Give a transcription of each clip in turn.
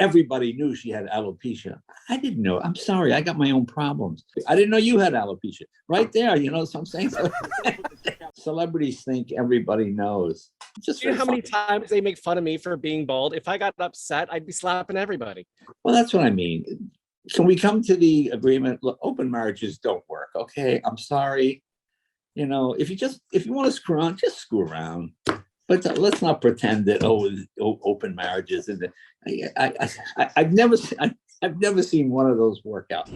everybody knew she had alopecia. I didn't know. I'm sorry. I got my own problems. I didn't know you had alopecia. Right there, you know what I'm saying? Celebrities think everybody knows. You know how many times they make fun of me for being bald? If I got upset, I'd be slapping everybody. Well, that's what I mean. Can we come to the agreement? Look, open marriages don't work. Okay, I'm sorry. You know, if you want to screw around, just screw around. But let's not pretend that open marriages. And I've never seen one of those work out.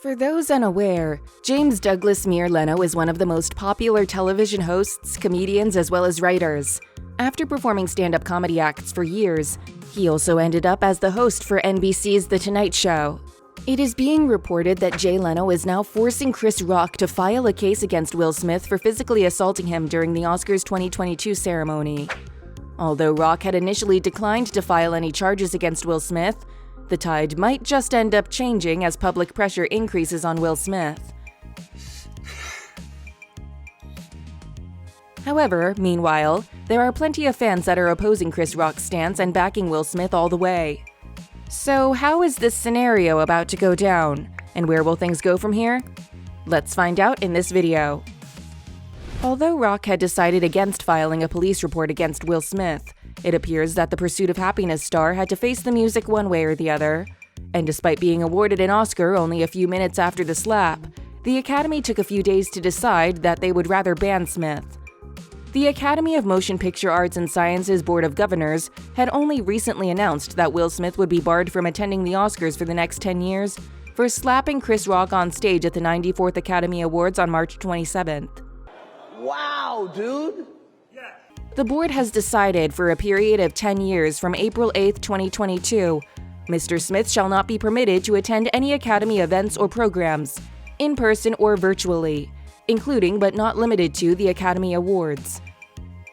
For those unaware, James Douglas Muir Leno is one of the most popular television hosts, comedians, as well as writers. After performing stand-up comedy acts for years, he also ended up as the host for NBC's The Tonight Show. It is being reported that Jay Leno is now forcing Chris Rock to file a case against Will Smith for physically assaulting him during the Oscars 2022 ceremony. Although Rock had initially declined to file any charges against Will Smith, the tide might just end up changing as public pressure increases on Will Smith. However, meanwhile, there are plenty of fans that are opposing Chris Rock's stance and backing Will Smith all the way. So how is this scenario about to go down, and where will things go from here? Let's find out in this video. Although Rock had decided against filing a police report against Will Smith, it appears that the Pursuit of Happiness star had to face the music one way or the other. And despite being awarded an Oscar only a few minutes after the slap, the Academy took a few days to decide that they would rather ban Smith. The Academy of Motion Picture Arts and Sciences Board of Governors had only recently announced that Will Smith would be barred from attending the Oscars for the next 10 years for slapping Chris Rock on stage at the 94th Academy Awards on March 27th. Wow, dude! The board has decided for a period of 10 years from April 8, 2022, Mr. Smith shall not be permitted to attend any Academy events or programs, in person or virtually, including but not limited to the Academy Awards,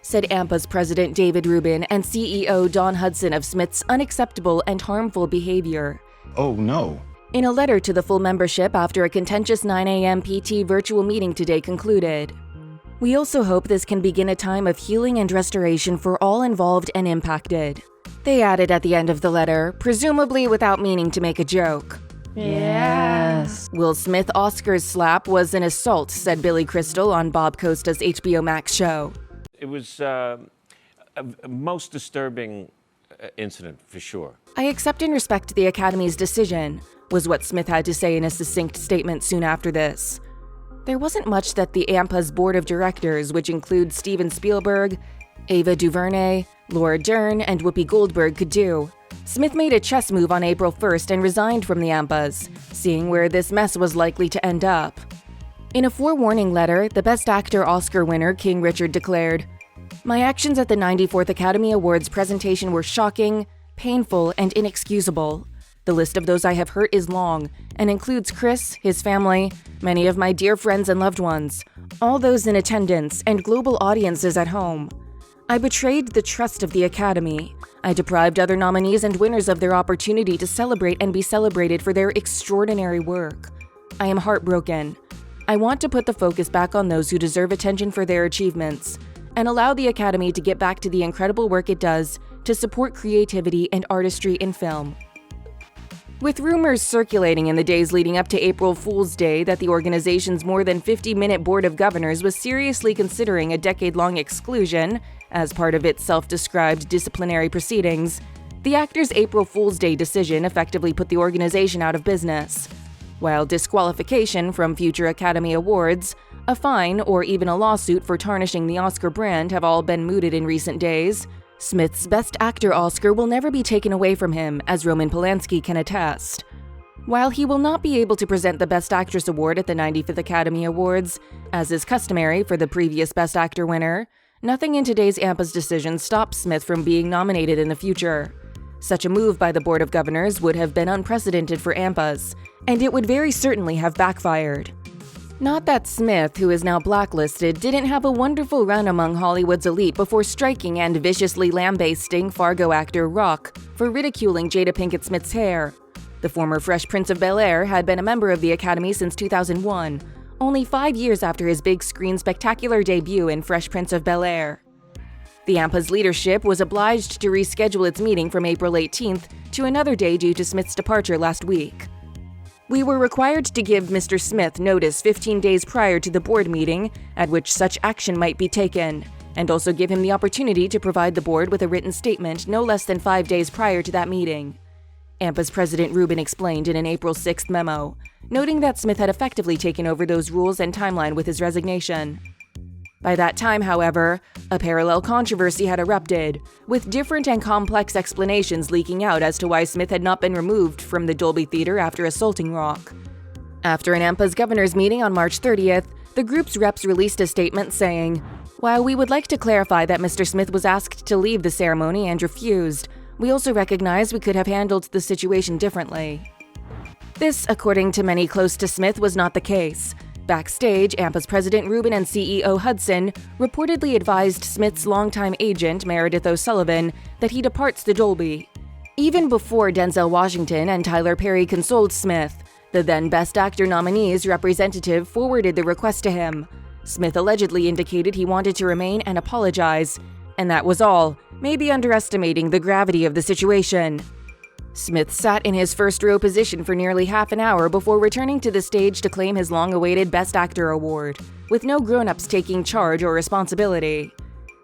said AMPA's president David Rubin and CEO Don Hudson of Smith's unacceptable and harmful behavior. Oh no. In a letter to the full membership after a contentious 9 a.m. PT virtual meeting today concluded, "We also hope this can begin a time of healing and restoration for all involved and impacted." They added at the end of the letter, presumably without meaning to make a joke. Yes. Will Smith Oscars slap was an assault, said Billy Crystal on Bob Costa's HBO Max show. It was a most disturbing incident, for sure. "I accept and respect the Academy's decision," was what Smith had to say in a succinct statement soon after this. There wasn't much that the AMPA's board of directors, which includes Steven Spielberg, Ava DuVernay, Laura Dern, and Whoopi Goldberg, could do. Smith made a chess move on April 1st and resigned from the AMPAs, seeing where this mess was likely to end up. In a forewarning letter, the Best Actor Oscar winner King Richard declared, "My actions at the 94th Academy Awards presentation were shocking, painful, and inexcusable. The list of those I have hurt is long and includes Chris, his family, many of my dear friends and loved ones, all those in attendance, and global audiences at home. I betrayed the trust of the Academy. I deprived other nominees and winners of their opportunity to celebrate and be celebrated for their extraordinary work. I am heartbroken. I want to put the focus back on those who deserve attention for their achievements, and allow the Academy to get back to the incredible work it does to support creativity and artistry in film." With rumors circulating in the days leading up to April Fool's Day that the organization's more than 50-minute board of governors was seriously considering a decade-long exclusion as part of its self-described disciplinary proceedings, the actor's April Fool's Day decision effectively put the organization out of business. While disqualification from future Academy Awards, a fine, or even a lawsuit for tarnishing the Oscar brand have all been mooted in recent days, Smith's Best Actor Oscar will never be taken away from him, as Roman Polanski can attest. While he will not be able to present the Best Actress Award at the 95th Academy Awards, as is customary for the previous Best Actor winner, nothing in today's AMPA's decision stops Smith from being nominated in the future. Such a move by the Board of Governors would have been unprecedented for AMPA's, and it would very certainly have backfired. Not that Smith, who is now blacklisted, didn't have a wonderful run among Hollywood's elite before striking and viciously lambasting Fargo actor Rock for ridiculing Jada Pinkett Smith's hair. The former Fresh Prince of Bel-Air had been a member of the Academy since 2001, only 5 years after his big-screen spectacular debut in Fresh Prince of Bel-Air. The AMPA's leadership was obliged to reschedule its meeting from April 18th to another day due to Smith's departure last week. We were required to give Mr. Smith notice 15 days prior to the board meeting at which such action might be taken, and also give him the opportunity to provide the board with a written statement no less than 5 days prior to that meeting. AMPA's President Rubin explained in an April 6th memo, noting that Smith had effectively taken over those rules and timeline with his resignation. By that time, however, a parallel controversy had erupted, with different and complex explanations leaking out as to why Smith had not been removed from the Dolby Theater after assaulting Rock. After an AMPA's governors meeting on March 30th, the group's reps released a statement saying, "While we would like to clarify that Mr. Smith was asked to leave the ceremony and refused, we also recognize we could have handled the situation differently." This, according to many close to Smith, was not the case. Backstage, AMPA's President Rubin and CEO Hudson reportedly advised Smith's longtime agent, Meredith O'Sullivan, that he departs the Dolby. Even before Denzel Washington and Tyler Perry consoled Smith, the then Best Actor nominee's representative forwarded the request to him. Smith allegedly indicated he wanted to remain and apologize, and that was all, maybe underestimating the gravity of the situation. Smith sat in his first-row position for nearly half an hour before returning to the stage to claim his long-awaited Best Actor award, with no grown-ups taking charge or responsibility.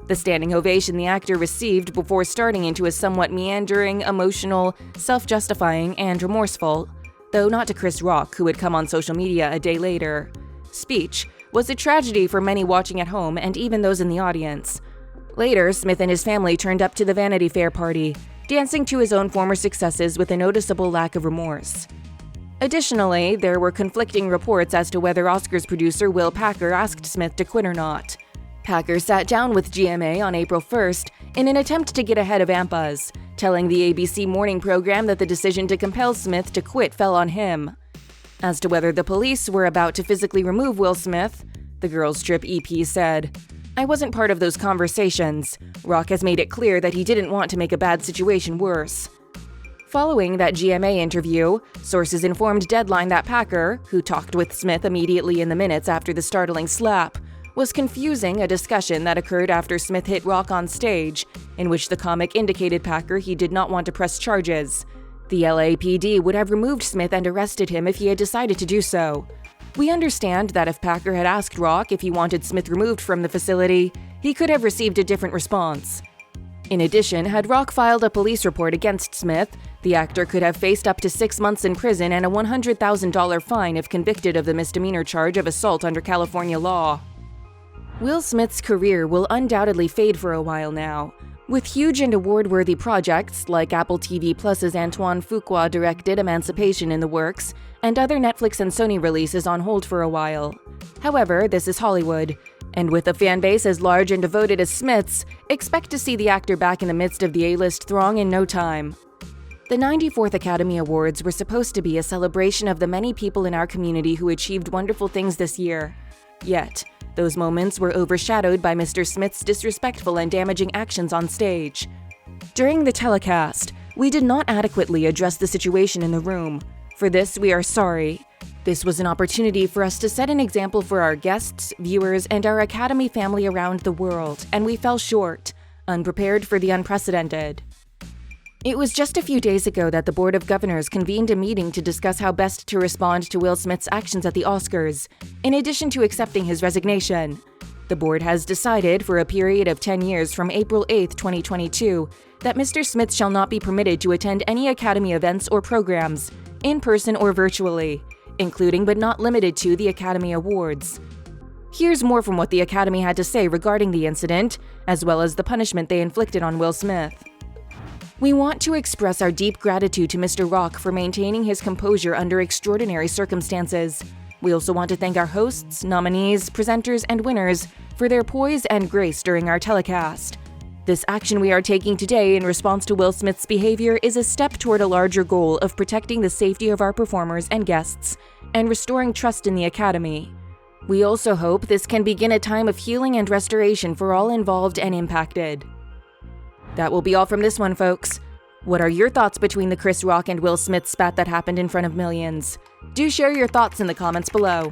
The standing ovation the actor received before starting into a somewhat meandering, emotional, self-justifying, and remorseful, though not to Chris Rock, who had come on social media a day later, speech was a tragedy for many watching at home and even those in the audience. Later, Smith and his family turned up to the Vanity Fair party, dancing to his own former successes with a noticeable lack of remorse. Additionally, there were conflicting reports as to whether Oscars producer Will Packer asked Smith to quit or not. Packer sat down with GMA on April 1st in an attempt to get ahead of AMPA's, telling the ABC morning program that the decision to compel Smith to quit fell on him. As to whether the police were about to physically remove Will Smith, the Girls Trip EP said, "I wasn't part of those conversations. Rock has made it clear that he didn't want to make a bad situation worse." Following that GMA interview, sources informed Deadline that Packer, who talked with Smith immediately in the minutes after the startling slap, was confusing a discussion that occurred after Smith hit Rock on stage, in which the comic indicated Packer he did not want to press charges. The LAPD would have removed Smith and arrested him if he had decided to do so. We understand that if Packer had asked Rock if he wanted Smith removed from the facility, he could have received a different response. In addition, had Rock filed a police report against Smith, the actor could have faced up to 6 months in prison and a $100,000 fine if convicted of the misdemeanor charge of assault under California law. Will Smith's career will undoubtedly fade for a while now, with huge and award-worthy projects like Apple TV Plus's Antoine Fuqua-directed Emancipation in the works, and other Netflix and Sony releases on hold for a while. However, this is Hollywood, and with a fan base as large and devoted as Smith's, expect to see the actor back in the midst of the A-list throng in no time. The 94th Academy Awards were supposed to be a celebration of the many people in our community who achieved wonderful things this year. Yet, those moments were overshadowed by Mr. Smith's disrespectful and damaging actions on stage. During the telecast, we did not adequately address the situation in the room. For this, we are sorry. This was an opportunity for us to set an example for our guests, viewers, and our Academy family around the world, and we fell short, unprepared for the unprecedented. It was just a few days ago that the Board of Governors convened a meeting to discuss how best to respond to Will Smith's actions at the Oscars, in addition to accepting his resignation. The board has decided, for a period of 10 years from April 8, 2022, that Mr. Smith shall not be permitted to attend any Academy events or programs, in person or virtually, including but not limited to the Academy Awards. Here's more from what the Academy had to say regarding the incident, as well as the punishment they inflicted on Will Smith. We want to express our deep gratitude to Mr. Rock for maintaining his composure under extraordinary circumstances. We also want to thank our hosts, nominees, presenters, and winners for their poise and grace during our telecast. This action we are taking today in response to Will Smith's behavior is a step toward a larger goal of protecting the safety of our performers and guests and restoring trust in the Academy. We also hope this can begin a time of healing and restoration for all involved and impacted. That will be all from this one, folks. What are your thoughts between the Chris Rock and Will Smith spat that happened in front of millions? Do share your thoughts in the comments below.